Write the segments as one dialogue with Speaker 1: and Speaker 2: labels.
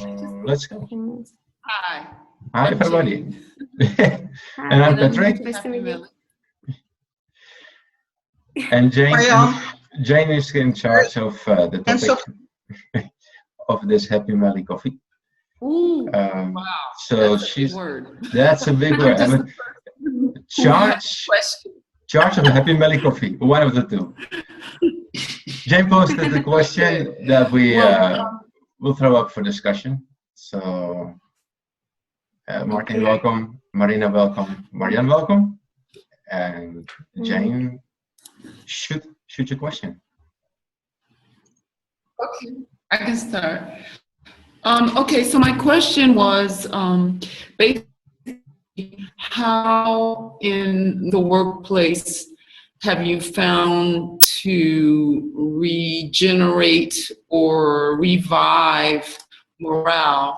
Speaker 1: Let's go.
Speaker 2: Hi.
Speaker 1: Hi, everybody.
Speaker 3: Hi,
Speaker 1: And I'm Patrick.
Speaker 3: nice to meet you.
Speaker 1: And Jane is in charge of the topic of this Happy Melly coffee.
Speaker 2: Ooh,
Speaker 1: wow. So
Speaker 2: that's a big word.
Speaker 1: That's a big word. Charge of the Happy Melly coffee. One of the two. Jane posted the question that we will throw up for discussion. So, Martin, welcome. Marina, welcome. Marianne, welcome. And Jane, shoot your question.
Speaker 2: Okay, I can start. Okay, so my question was basically how in the workplace have you found to regenerate or revive morale,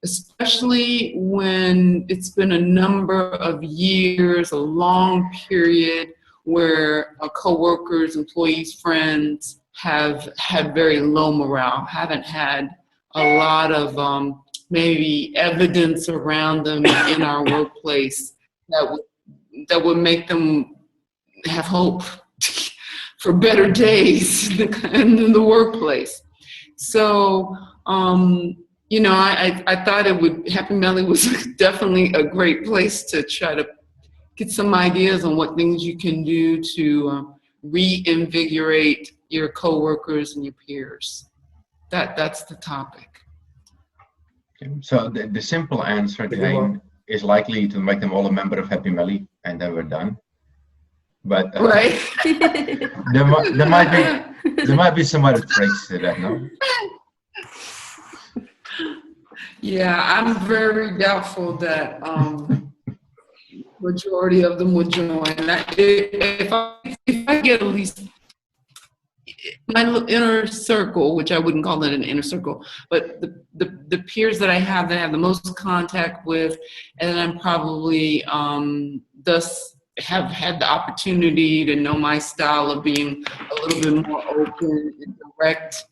Speaker 2: especially when it's been a number of years, a long period where coworkers, employees, friends have had very low morale, haven't had a lot of maybe evidence around them in our workplace that would make them have hope for better days in the workplace. So, you know, I thought Happy Melly was definitely a great place to try to get some ideas on what things you can do to reinvigorate your coworkers and your peers. That's the topic.
Speaker 1: So the simple answer, Jane, is likely to make them all a member of Happy Melly, and then we're done. But
Speaker 2: right,
Speaker 1: there might be some other tricks to that, no?
Speaker 2: Yeah, I'm very doubtful that majority of them would join. If I get at least my inner circle, which I wouldn't call it an inner circle, but the peers that I have the most contact with, and I'm probably thus have had the opportunity to know my style of being a little bit more open and direct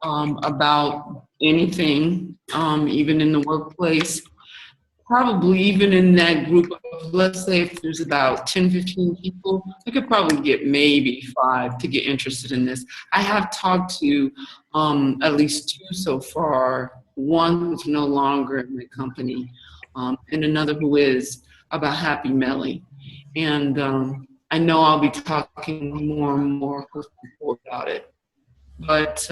Speaker 2: about anything, even in the workplace. Probably even in that group of, let's say if there's about 10, 15 people, I could probably get maybe 5 to get interested in this. I have talked to at least 2 so far, one who's no longer in the company, and another who is, about Happy Melly. And I know I'll be talking more and more with people about it. But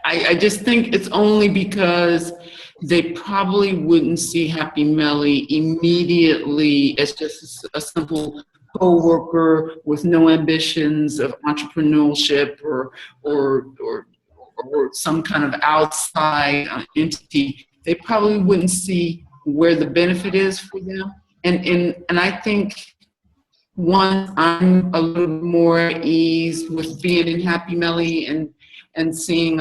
Speaker 2: I just think it's only because they probably wouldn't see Happy Melly immediately as just a simple co-worker with no ambitions of entrepreneurship or some kind of outside entity. They probably wouldn't see where the benefit is for them. And I think once I'm a little more at ease with being in Happy Melly and seeing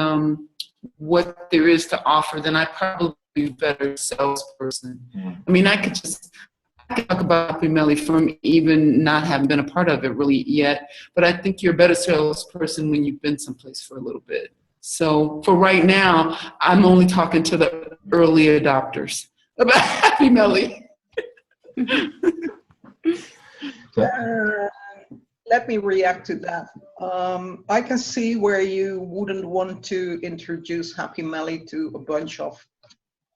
Speaker 2: what there is to offer, then I probably be a better salesperson. I mean, I could talk about Happy Melly from even not having been a part of it really yet, but I think you're a better salesperson when you've been someplace for a little bit. So for right now, I'm only talking to the early adopters about Happy Melly.
Speaker 4: Let me react to that. I can see where you wouldn't want to introduce Happy Melly to a bunch of,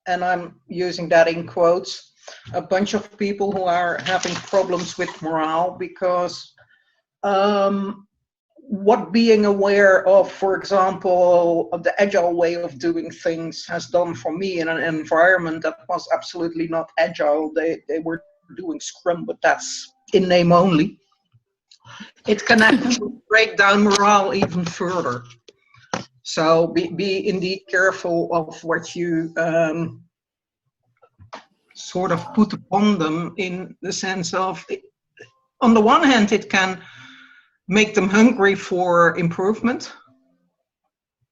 Speaker 4: and I'm using that in quotes, a bunch of people who are having problems with morale, because what being aware of, for example, of the agile way of doing things has done for me in an environment that was absolutely not agile. They were doing Scrum, but that's in name only. It can actually break down morale even further. So be indeed careful of what you sort of put upon them, in the sense of, on the one hand, it can make them hungry for improvement.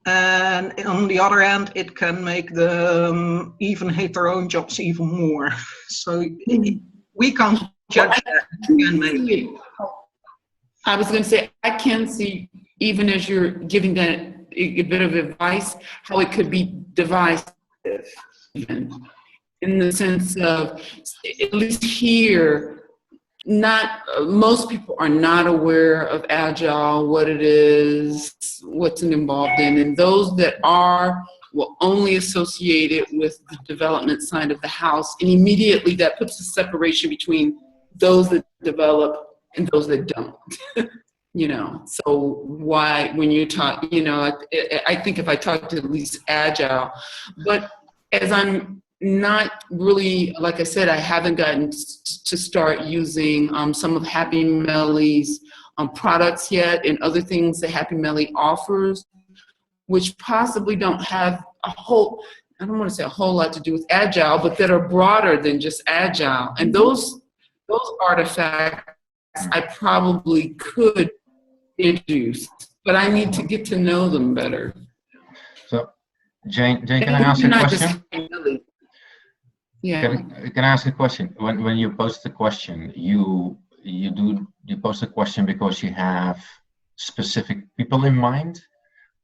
Speaker 4: And on the other hand, it can make them even hate their own jobs even more. So we can't judge that.
Speaker 2: I was going to say, I can see, even as you're giving that a bit of advice, how it could be devised even, in the sense of, at least here, not most people are not aware of Agile, what it is, what's involved in, and those that are will only associate it with the development side of the house, and immediately that puts a separation between those that develop and those that don't. You know, so why, when you talk, you know, I think if I talk to at least Agile, but as I'm not really, like I said, I haven't gotten to start using some of Happy Melly's products yet, and other things that Happy Melly offers, which possibly don't have a whole, I don't want to say a whole lot to do with Agile, but that are broader than just Agile. And those artifacts I probably could introduce, but I need to get to know them better.
Speaker 1: So, Jane, can I ask you a question?
Speaker 2: Yeah.
Speaker 1: Can I ask a question? When you post a question, you post a question because you have specific people in mind,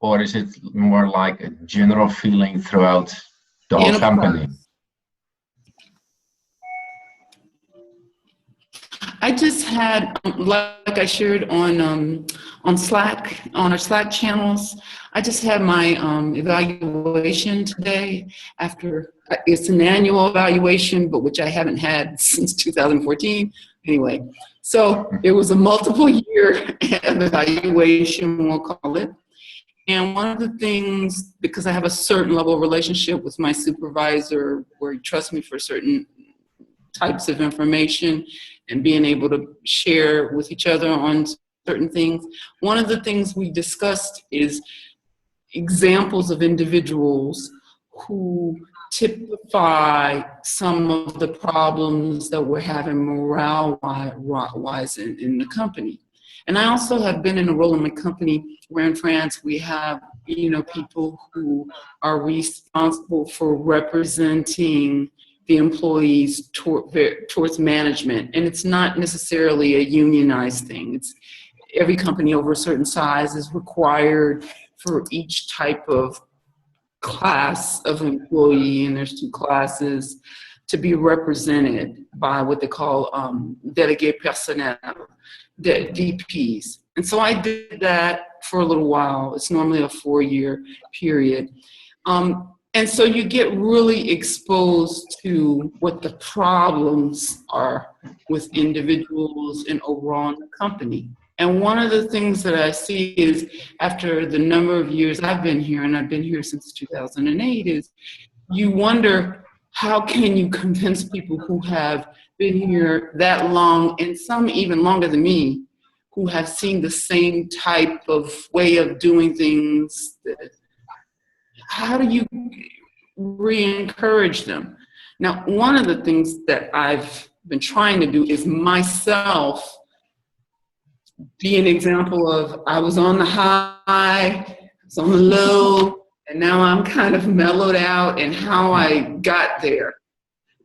Speaker 1: or is it more like a general feeling throughout the whole company?
Speaker 2: I just had, like I shared on Slack, on our Slack channels, I just had my evaluation today. After, it's an annual evaluation, but which I haven't had since 2014. Anyway, so it was a multiple year evaluation, we'll call it. And one of the things, because I have a certain level of relationship with my supervisor where he trusts me for certain types of information and being able to share with each other on certain things, one of the things we discussed is examples of individuals who typify some of the problems that we're having morale-wise in the company. And I also have been in a role in my company where in France we have, you know, people who are responsible for representing the employees towards management. And it's not necessarily a unionized thing. It's every company over a certain size is required for each type of class of employee, and there's 2 classes, to be represented by what they call délégués personnels, DPs. And so I did that for a little while. It's normally a 4-year period. And so you get really exposed to what the problems are with individuals and overall in the company. And one of the things that I see is, after the number of years I've been here, and I've been here since 2008, is you wonder, how can you convince people who have been here that long, and some even longer than me, who have seen the same type of way of doing things? How do you re-encourage them? Now, one of the things that I've been trying to do is myself be an example of, I was on the high, I was on the low, and now I'm kind of mellowed out, and how I got there.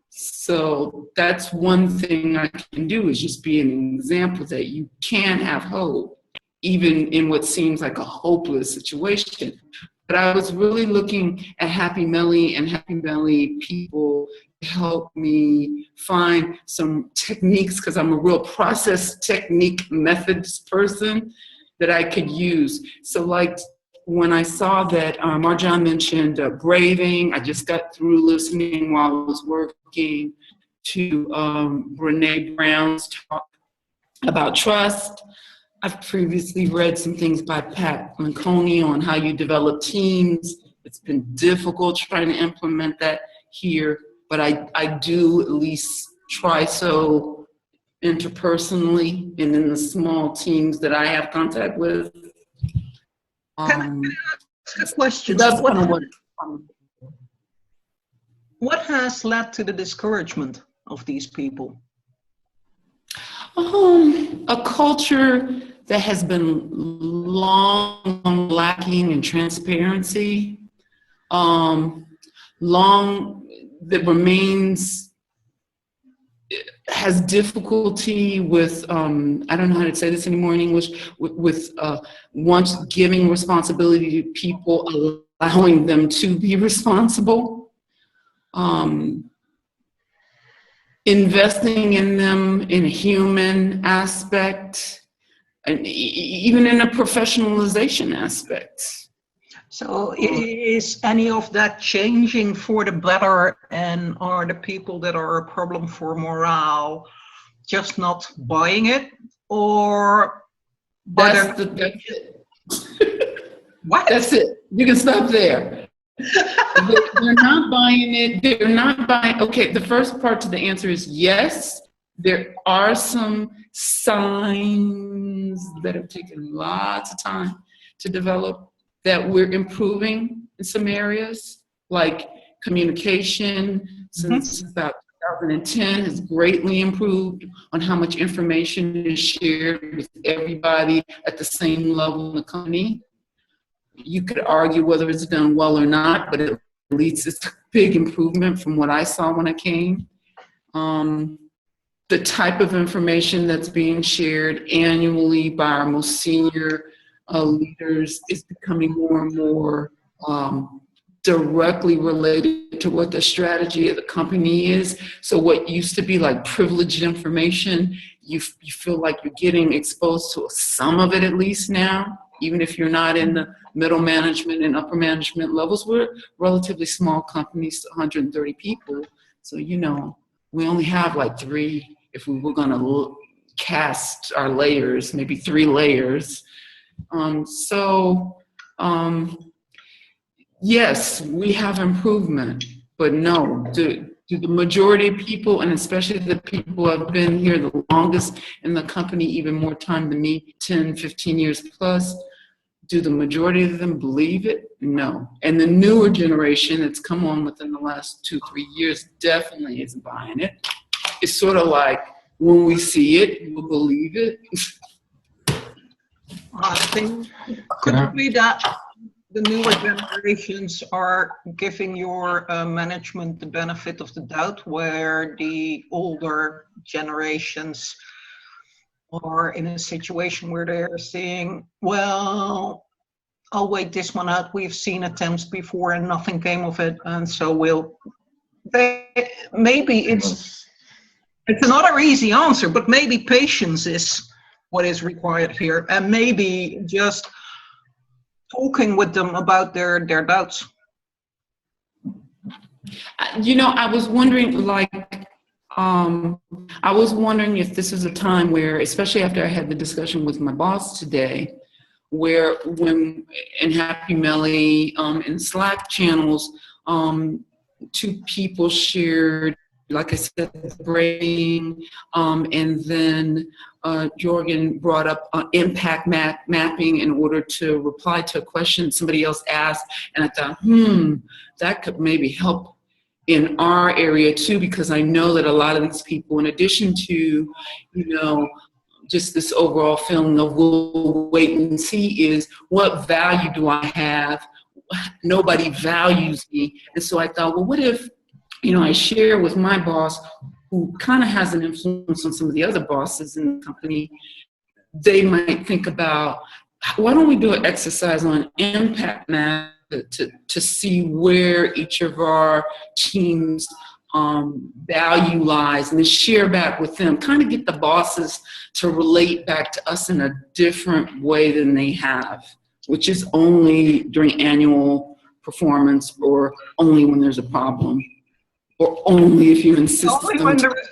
Speaker 2: So that's one thing I can do, is just be an example that you can have hope, even in what seems like a hopeless situation. But I was really looking at Happy Melly and Happy Melly people to help me find some techniques, because I'm a real process technique methods person, that I could use. So like when I saw that Marjan mentioned braving, I just got through listening while I was working to Brene Brown's talk about trust. I've previously read some things by Pat Lencioni on how you develop teams. It's been difficult trying to implement that here, but I do at least try so interpersonally and in the small teams that I have contact with.
Speaker 4: Can I ask a question?
Speaker 2: That's kind of
Speaker 4: what has led to the discouragement of these people?
Speaker 2: A culture that has been long lacking in transparency, that remains, has difficulty with, I don't know how to say this anymore in English, with once giving responsibility to people, allowing them to be responsible. investing in them in a human aspect, and even in a professionalization aspect.
Speaker 4: So is any of that changing for the better, and are the people that are a problem for morale just not buying it, or
Speaker 2: that's it.
Speaker 4: What?
Speaker 2: That's it. You can stop there. They're not buying it. They're not buying. Okay, the first part to the answer is yes. There are some signs that have taken lots of time to develop that we're improving in some areas, like communication since about 2010 has greatly improved on how much information is shared with everybody at the same level in the company. You could argue whether it's done well or not, but at least it's a big improvement from what I saw when I came. The type of information that's being shared annually by our most senior leaders is becoming more and more directly related to what the strategy of the company is. So what used to be like privileged information, you feel like you're getting exposed to some of it at least now, even if you're not in the middle management and upper management levels. We're relatively small companies, 130 people. So, you know, we only have like 3, if we were gonna cast our layers, maybe 3 layers. Yes, we have improvement, but no, do the majority of people, and especially the people who have been here the longest in the company, even more time than me, 10, 15 years plus, do the majority of them believe it? No. And the newer generation that's come on within the last 2-3 years definitely isn't buying it. It's sort of like, when we see it, we'll believe it.
Speaker 4: I think could it be that the newer generations are giving your management the benefit of the doubt, where the older generations are in a situation where they're saying, well, I'll wait this one out. We've seen attempts before and nothing came of it. And so maybe it's another easy answer, but maybe patience is what is required here. And maybe just talking with them about their doubts.
Speaker 2: You know, I was wondering, if this is a time where, especially after I had the discussion with my boss today, where when in Happy Melly in Slack channels, 2 people shared, like I said, brain, and then Jorgen brought up impact mapping in order to reply to a question somebody else asked, and I thought, that could maybe help in our area too, because I know that a lot of these people, in addition to, you know, just this overall feeling of we'll wait and see, is what value do I have? Nobody values me. And so I thought, well, what if, you know, I share with my boss, who kind of has an influence on some of the other bosses in the company, they might think about, why don't we do an exercise on impact map to see where each of our teams value lies, and then share back with them, kind of get the bosses to relate back to us in a different way than they have, which is only during annual performance, or only when there's a problem, or only if you insist.
Speaker 4: Only when there is.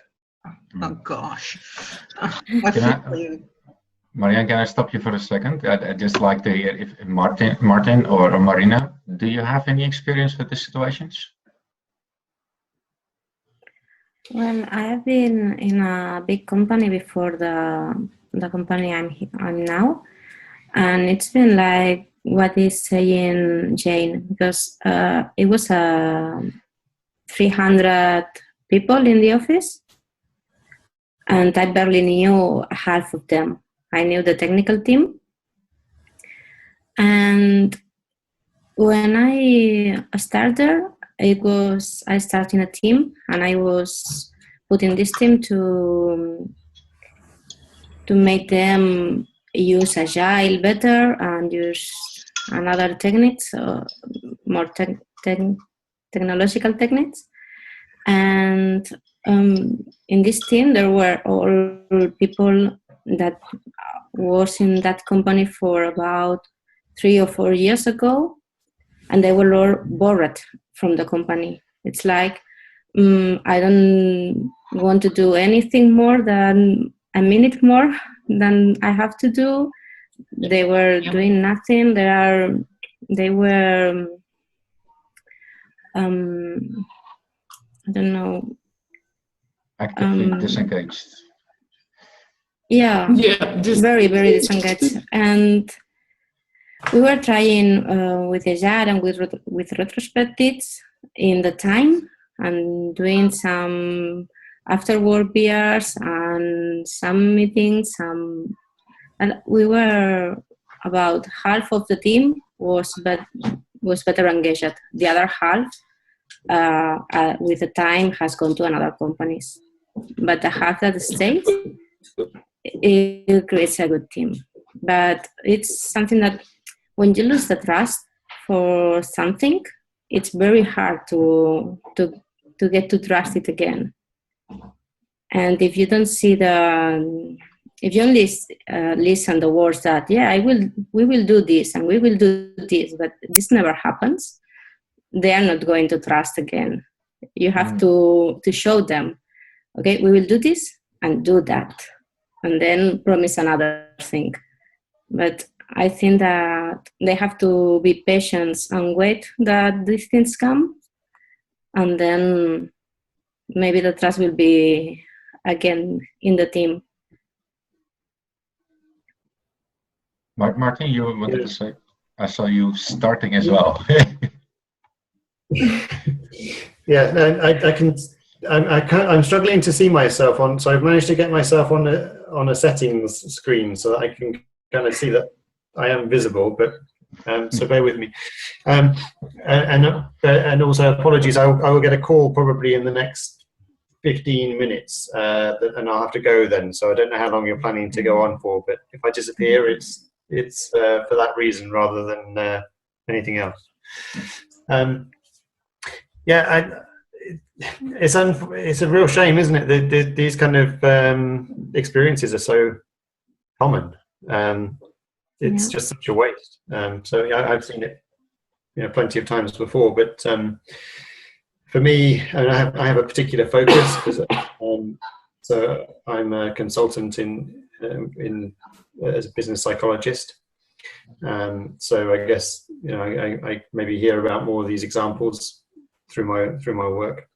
Speaker 4: Oh gosh.
Speaker 1: Marianne, can I stop you for a second? I'd just like to hear if Martin or Marina, do you have any experience with these situations?
Speaker 3: Well, I have been in a big company before the company I'm now, and it's been like what is saying Jane, because it was 300 people in the office, and I barely knew half of them. I knew the technical team, and when I started, I started in a team, and I was put in this team to make them use Agile better and use another techniques, more technological techniques. And in this team, there were all people that was in that company for about 3 or 4 years ago, and they were all bored from the company. It's like, I don't want to do anything more than a minute more than I have to do. They were doing nothing. They were, I don't know.
Speaker 1: Actively disengaged.
Speaker 3: Yeah, very, very disengaged. And we were trying with Ejar and with retrospectives in the time and doing some after work beers and some meetings. And we were about half of the team was better engaged. The other half, with the time, has gone to another companies. But the half that stays, it creates a good team. But it's something that when you lose the trust for something, it's very hard to get to trust it again. And if you don't see if you only listen the words that, we will do this and we will do this, but this never happens, they are not going to trust again. You have to show them, okay, we will do this and do that, and then promise another thing. But I think that they have to be patient and wait that these things come, and then maybe the trust will be again in the team.
Speaker 1: Martin, you wanted to say? I saw you starting as well.
Speaker 5: Yeah, no, I can. I'm struggling to see myself on. So I've managed to get myself on a settings screen so that I can kind of see that I am visible. But so bear with me. And also apologies. I will get a call probably in the next 15 minutes, and I'll have to go then. So I don't know how long you're planning to go on for. But if I disappear, it's for that reason rather than anything else. It's a real shame, isn't it? These kind of experiences are so common. It's just such a waste. So I've seen it, plenty of times before. But for me, I have a particular focus because so I'm a consultant as a business psychologist. So I guess I maybe hear about more of these examples through my work.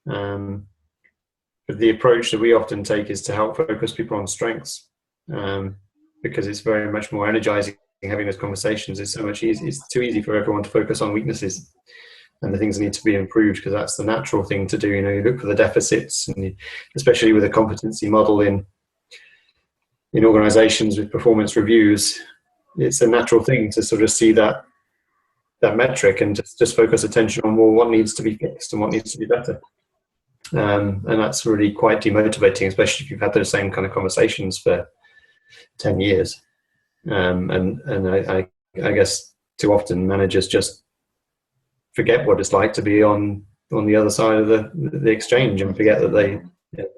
Speaker 5: But the approach that we often take is to help focus people on strengths, because it's very much more energizing having those conversations. It's so much easy. It's too easy for everyone to focus on weaknesses and the things that need to be improved, because that's the natural thing to do. You look for the deficits, and especially with a competency model in organizations with performance reviews, it's a natural thing to sort of see that metric and just focus attention on what needs to be fixed and what needs to be better. And that's really quite demotivating, especially if you've had those same kind of conversations for 10 years. And I guess too often managers just forget what it's like to be on the other side of the exchange, and forget that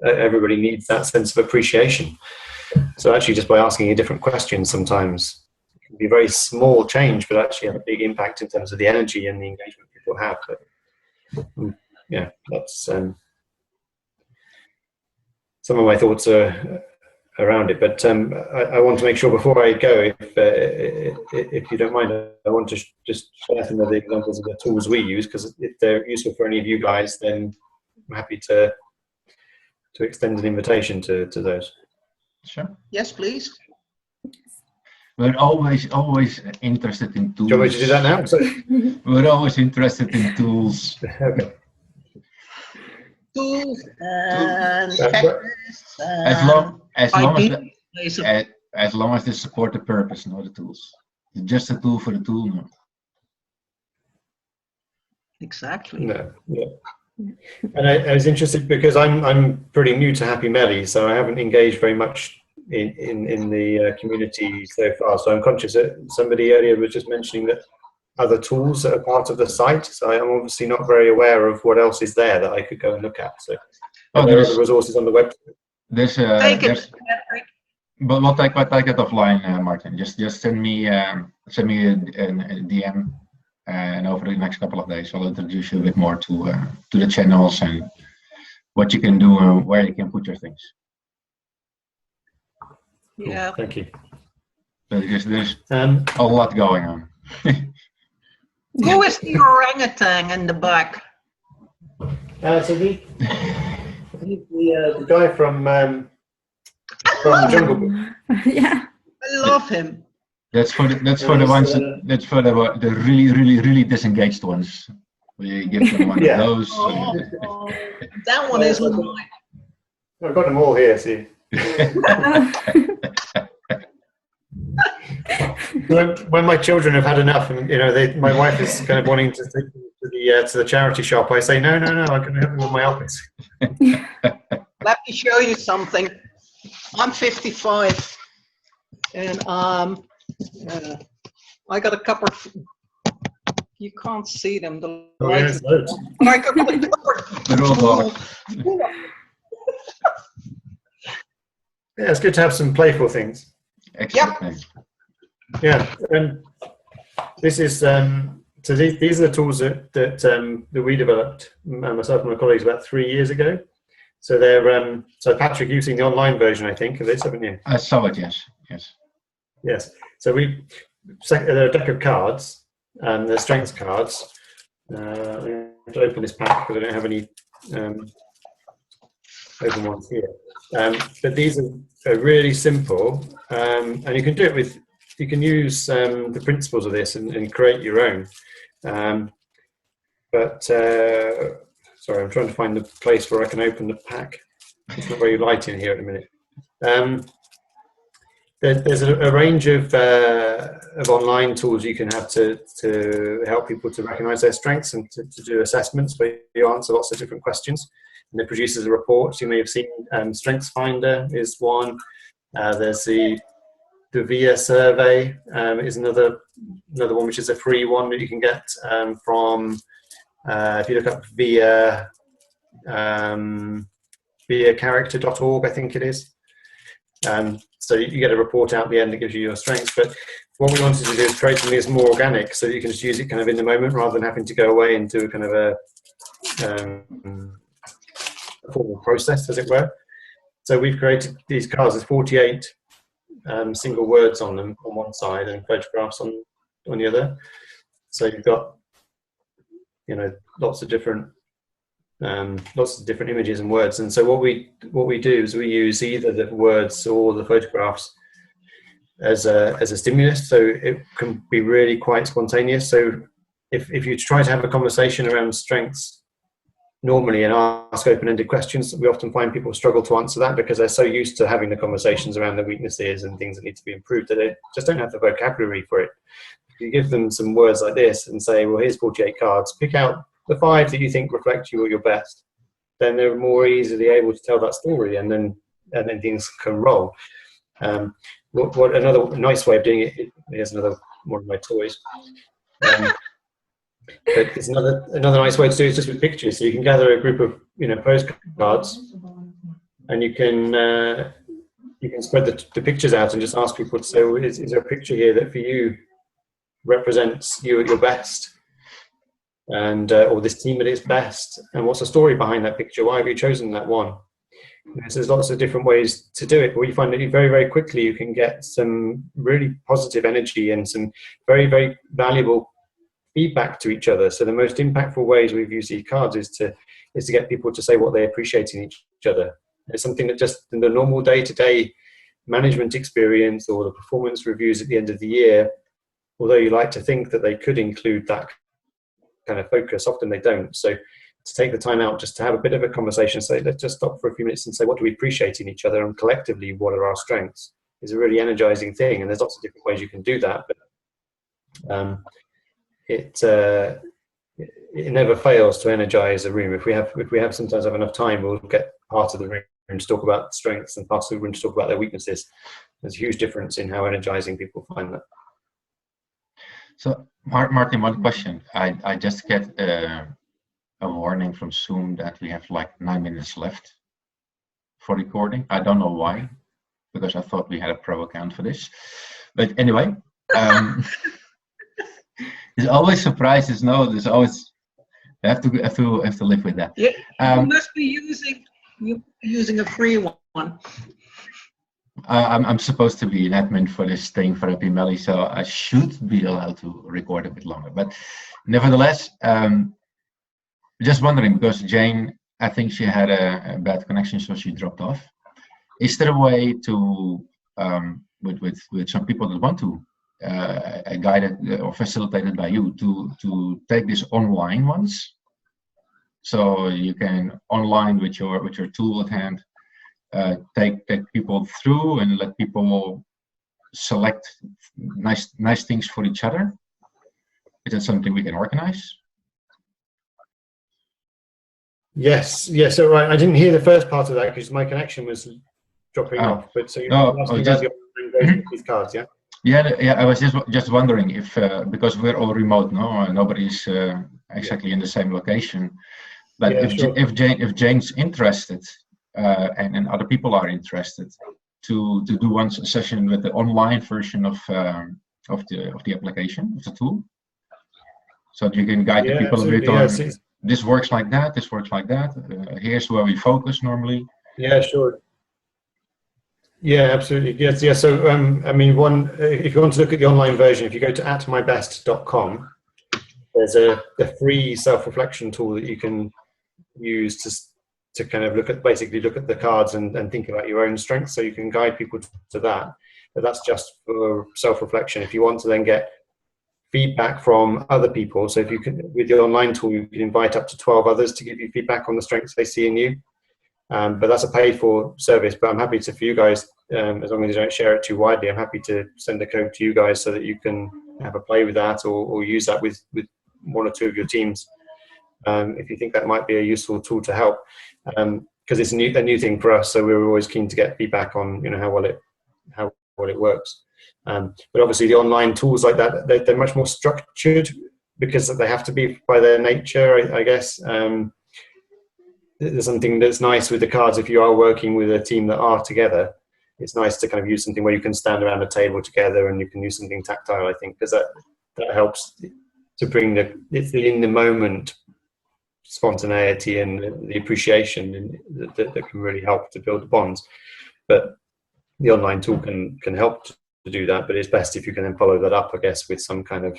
Speaker 5: everybody needs that sense of appreciation. So actually, just by asking a different question sometimes, it can be a very small change, but actually have a big impact in terms of the energy and the engagement people have. But that's some of my thoughts are around it. But I want to make sure before I go, if you don't mind, I want to just share some of the examples of the tools we use, because if they're useful for any of you guys, then I'm happy to extend an invitation to those.
Speaker 1: Sure.
Speaker 4: Yes, please.
Speaker 1: We're always interested in tools.
Speaker 5: Do you want me to do that now?
Speaker 1: We're always interested in tools.
Speaker 5: Okay.
Speaker 4: Tools and checklists.
Speaker 1: As long as they support the purpose, not the tools. It's just a tool for the tool, no.
Speaker 4: Exactly.
Speaker 5: No. Yeah. And I was interested because I'm pretty new to Happy Melly, so I haven't engaged very much in the community so far. So I'm conscious that somebody earlier was just mentioning that other tools that are part of the site. So I'm obviously not very aware of what else is there that I could go and look at. So there are other resources on the website.
Speaker 1: There's but we'll take it offline, Martin. Just send me a DM, and over the next couple of days, I'll introduce you a bit more to the channels and what you can do and where you can put your things.
Speaker 4: Yeah.
Speaker 5: Cool. Thank you.
Speaker 1: There's a lot going on.
Speaker 4: Who is the orangutan in the back?
Speaker 5: So he's the guy from Jungle Book.
Speaker 3: Yeah.
Speaker 4: I love him.
Speaker 1: That's for the ones the really disengaged ones. We give them one of those.
Speaker 4: That one is mine.
Speaker 5: I've got them all here. See. When my children have had enough, and my wife is kind of wanting to take them to the charity shop, I say no, I'm going to have them in my office.
Speaker 4: Let me show you something. I'm 55, and I got a couple. You can't see them. The light. I got a couple.
Speaker 5: Yeah, it's good to have some playful things.
Speaker 1: Exactly.
Speaker 5: Yeah, and this is so these are the tools that we developed, myself and my colleagues, about 3 years ago. So they're so Patrick, you've seen the online version, I think, of this, haven't you?
Speaker 1: I saw it. Yes. So they're a deck of cards, and they're strengths cards. I'm going to open this pack because I don't have any open ones here. But these are really simple, and you can do it with. You can use the principles of this and create your own. Sorry, I'm trying to find the place where I can open the pack. It's not very light in here at the minute. There's a range of online tools you can have to help people to recognise their strengths and to do assessments where you answer lots of different questions. And it produces a report. You may have seen Strengths Finder is one. There's the VIA survey is another one, which is a free one that you can get from if you look up VIA viacharacter.org, I think it is. So you get a report out at the end that gives you your strengths. But what we wanted to do is create something that's more organic, so you can just use it kind of in the moment rather than having to go away and do a kind of a formal process, as it were. So we've created these cards. There's 48 single words on them on one side and photographs on the other. So you've got lots of different images and words. And so what we do is we use either the words or the photographs as a stimulus. So it can be really quite spontaneous. So if you try to have a conversation around strengths normally and ask open-ended questions, we often find people struggle to answer that because they're so used to having the conversations around their weaknesses and things that need to be improved that they just don't have the vocabulary for it. If you give them some words like this and say, well, here's 48 cards, pick out the 5 that you think reflect you at your best, then they're more easily able to tell that story, and then things can roll. What another nice way of doing it, here's another one of my toys. But it's another nice way to do it is just with pictures. So you can gather a group of postcards, and you can spread the pictures out and just ask people to say, well, is there a picture here that for you represents you at your best, and or this team at its best, and what's the story behind that picture? Why have you chosen that one? So there's lots of different ways to do it, but we find that very, very quickly you can get some really positive energy and some very, very valuable feedback to each other. So the most impactful ways we've used these cards is to get people to say what they appreciate in each other. It's something that just in the normal day-to-day management experience or the performance reviews at the end of the year, although you like to think that they could include that kind of focus, often they don't. So to take the time out just to have a bit of a conversation, say, let's just stop for a few minutes and say, what do we appreciate in each other, and collectively, what are our strengths, is a really energizing thing. And there's lots of different ways you can do that, but it never fails to energize a room. If we sometimes have enough time, we'll get part of the room to talk about strengths and parts of the room to talk about their weaknesses. There's a huge difference in how energizing people find that. So Martin, one question. I just get a warning from Zoom that we have like 9 minutes left for recording. I don't know why, because I thought we had a pro account for this. But anyway, there's always surprises. No, there's always have to live with that.
Speaker 4: Yeah, you must be using a free one.
Speaker 1: I'm supposed to be an admin for this thing for Happy Melly, so I should be allowed to record a bit longer. But nevertheless, just wondering, because Jane, I think she had a bad connection, so she dropped off. Is there a way to, with some people that want to, guided or facilitated by you, to take this online once, so you can online with your tool at hand, take people through and let people select nice things for each other? Is that something we can organize?
Speaker 5: Yes. So I didn't hear the first part of that because my connection was dropping off. But so you're asking about the online version of these cards, yeah?
Speaker 1: Yeah. I was just wondering if because we're all remote, nobody's exactly in the same location. But
Speaker 5: Yeah,
Speaker 1: if Jane's interested, and other people are interested, to do one session with the online version of the application, of the tool, so that you can guide the people a bit on this works like that, this works like that. Here's where we focus normally.
Speaker 5: Yeah, sure. Yeah, absolutely. Yes, yeah. So I mean, if you want to look at the online version, if you go to atmybest.com, there's a free self-reflection tool that you can use to kind of look at the cards and think about your own strengths, so you can guide people to that. But that's just for self-reflection. If you want to then get feedback from other people, so if you can, with your online tool, you can invite up to 12 others to give you feedback on the strengths they see in you. But that's a paid-for service. But I'm happy for you guys, as long as you don't share it too widely, I'm happy to send a code to you guys so that you can have a play with that, or use that with one or two of your teams, if you think that might be a useful tool to help. Because it's a new thing for us, so we're always keen to get feedback on how well it works. But obviously the online tools like that, they're much more structured because they have to be by their nature, I guess. There's something that's nice with the cards. If you are working with a team that are together, it's nice to kind of use something where you can stand around a table together and you can use something tactile, I think, because that helps to bring it's the in the moment spontaneity and the appreciation that can really help to build the bonds. But the online tool can help to do that, but it's best if you can then follow that up, I guess, with some kind of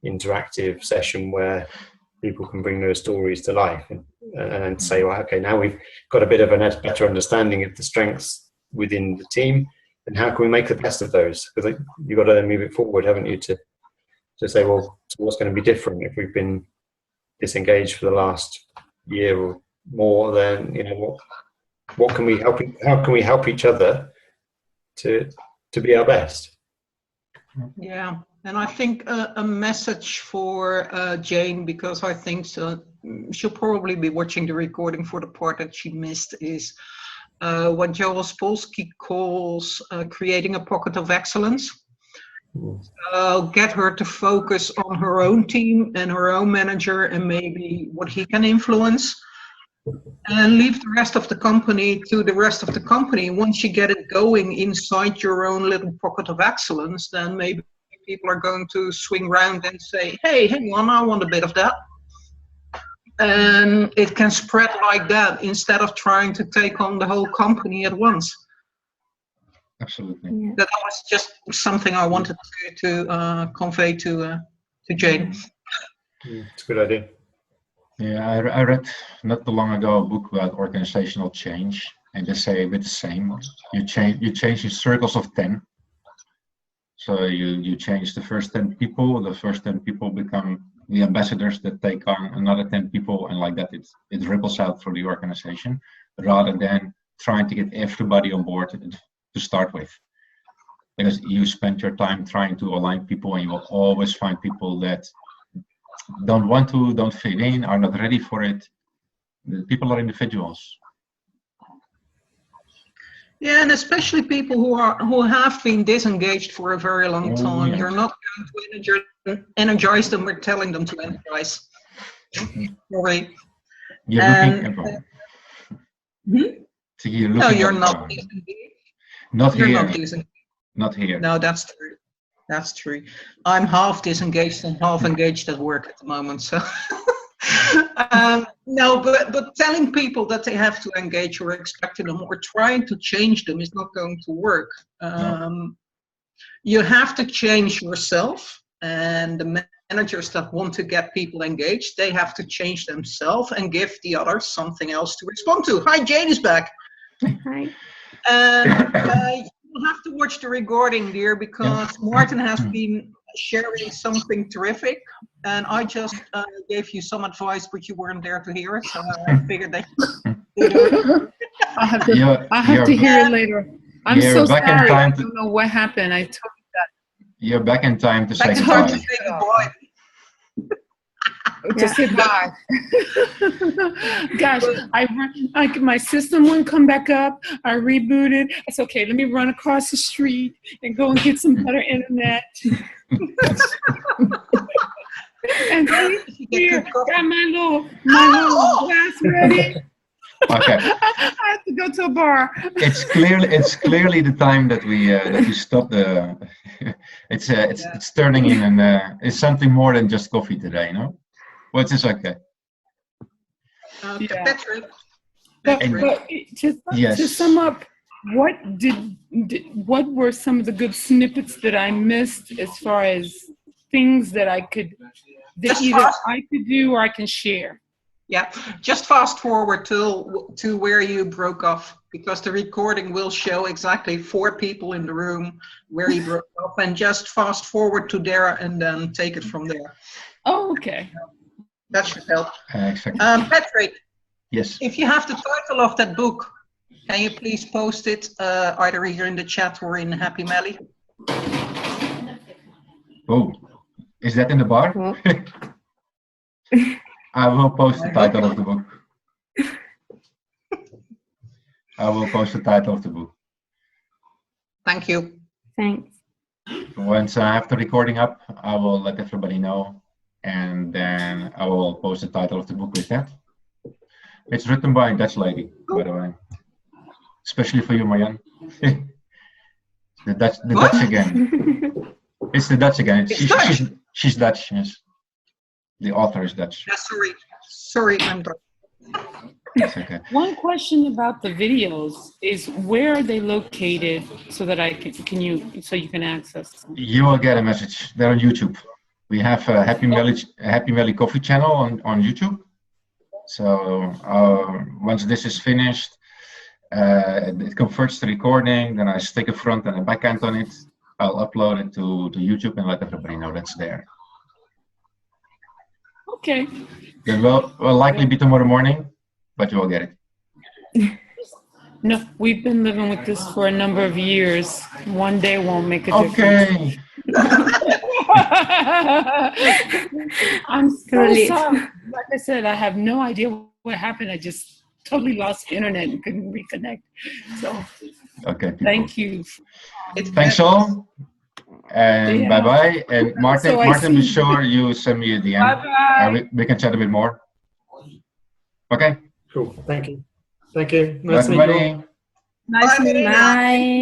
Speaker 5: interactive session where people can bring their stories to life and say, well, okay, now we've got a bit of a better understanding of the strengths within the team, and how can we make the best of those? Because you've got to then move it forward, haven't you, to say, well, so what's going to be different if we've been disengaged for the last year or more? Then what can we help? How can we help each other to be our best?
Speaker 4: Yeah, and I think a message for Jane, because I think she'll probably be watching the recording for the part that she missed, is what Joel Spolsky calls creating a pocket of excellence. Get her to focus on her own team and her own manager and maybe what he can influence, and leave the rest of the company to the rest of the company. Once you get it going inside your own little pocket of excellence, then maybe people are going to swing around and say, hey, hang on, I want a bit of that. And it can spread like that instead of trying to take on the whole company at once.
Speaker 1: Absolutely.
Speaker 3: Yeah.
Speaker 4: That was just something I wanted to convey to Jane.
Speaker 5: It's a good idea.
Speaker 1: Yeah, I read not too long ago a book about organizational change, and they say a bit the same. You change in circles of 10. So you change the first 10 people. The first 10 people become the ambassadors that take on another 10 people, and like that it ripples out through the organization, rather than trying to get everybody on board to start with. Because you spend your time trying to align people, and you will always find people that don't fit in, are not ready for it. The people are individuals.
Speaker 4: Yeah, and especially people who have been disengaged for a very long time.
Speaker 1: Yeah.
Speaker 4: You're not going to energize them or telling them to energize. Sorry.
Speaker 1: You're
Speaker 4: And,
Speaker 1: looking. So you're looking.
Speaker 4: no, you're
Speaker 1: at,
Speaker 4: not disengaged.
Speaker 1: Not
Speaker 4: You're
Speaker 1: here.
Speaker 4: not disengaged.
Speaker 1: Not here.
Speaker 4: No, that's true. That's true. I'm half disengaged and half engaged at work at the moment. So, no, but telling people that they have to engage or expecting them or trying to change them is not going to work.
Speaker 1: No.
Speaker 4: You have to change yourself, and the managers that want to get people engaged, they have to change themselves and give the others something else to respond to. Hi, Jane is back.
Speaker 3: Hi.
Speaker 4: You'll have to watch the recording, dear, because Martin has been sharing something terrific, and I just gave you some advice, but you weren't there to hear it, so I figured that
Speaker 2: I have to hear it later. I'm so sorry. I don't know what happened. I told you that.
Speaker 1: You're back in time to say
Speaker 4: goodbye.
Speaker 1: goodbye.
Speaker 4: To say goodbye.
Speaker 2: To say bye. Gosh, my system wouldn't come back up. I rebooted. I said, okay, let me run across the street and go and get some better internet. And here, got my little glass ready.
Speaker 1: Okay.
Speaker 2: I have to go to a bar.
Speaker 1: It's clearly the time that we stop the. It's turning in, and it's something more than just coffee today, you know. Which is okay.
Speaker 2: Yeah.
Speaker 4: Patrick.
Speaker 2: But to sum up, what were some of the good snippets that I missed as far as things that I could do or I can share?
Speaker 4: Yeah, just fast forward to where you broke off, because the recording will show exactly 4 people in the room where you broke off, and just fast forward to there and then take it from there.
Speaker 2: Oh, okay.
Speaker 4: That should help.
Speaker 1: Exactly.
Speaker 4: Patrick,
Speaker 1: Yes.
Speaker 4: if you have the title of that book, can you please post it either here in the chat or in Happy Melly?
Speaker 1: Oh, is that in the bar?
Speaker 3: Oh.
Speaker 1: I will post the title of the book. I will post the title of the book.
Speaker 4: Thank you.
Speaker 3: Thanks.
Speaker 1: Once I have the recording up, I will let everybody know, and then I will post the title of the book with that. It's written by a Dutch lady, by the way, especially for you, Marjan. the Dutch again. It's the Dutch again. She's Dutch. Yes. The author is Dutch.
Speaker 4: Yeah, sorry, I'm Dutch.
Speaker 1: It's okay.
Speaker 2: One question about the videos is, where are they located so that so you can access them?
Speaker 1: You will get a message. They're on YouTube. We have a Happy Melly Coffee channel on YouTube. So once this is finished, it converts the recording. Then I stick a front and a back end on it. I'll upload it to YouTube and let everybody know that's there.
Speaker 2: Okay.
Speaker 1: It will likely be tomorrow morning, but you will get it.
Speaker 2: No, we've been living with this for a number of years. One day won't make a difference.
Speaker 1: Okay.
Speaker 2: I'm so sorry. Like I said, I have no idea what happened. I just totally lost internet and couldn't reconnect. So,
Speaker 1: okay.
Speaker 2: Thank you.
Speaker 1: Thanks all. And bye-bye. And Martin, be sure you send me a DM.
Speaker 2: Bye-bye.
Speaker 1: We can chat a bit more. Okay.
Speaker 5: Cool. Thank you. Nice to meet you all.
Speaker 2: Nice meeting you.
Speaker 3: Bye.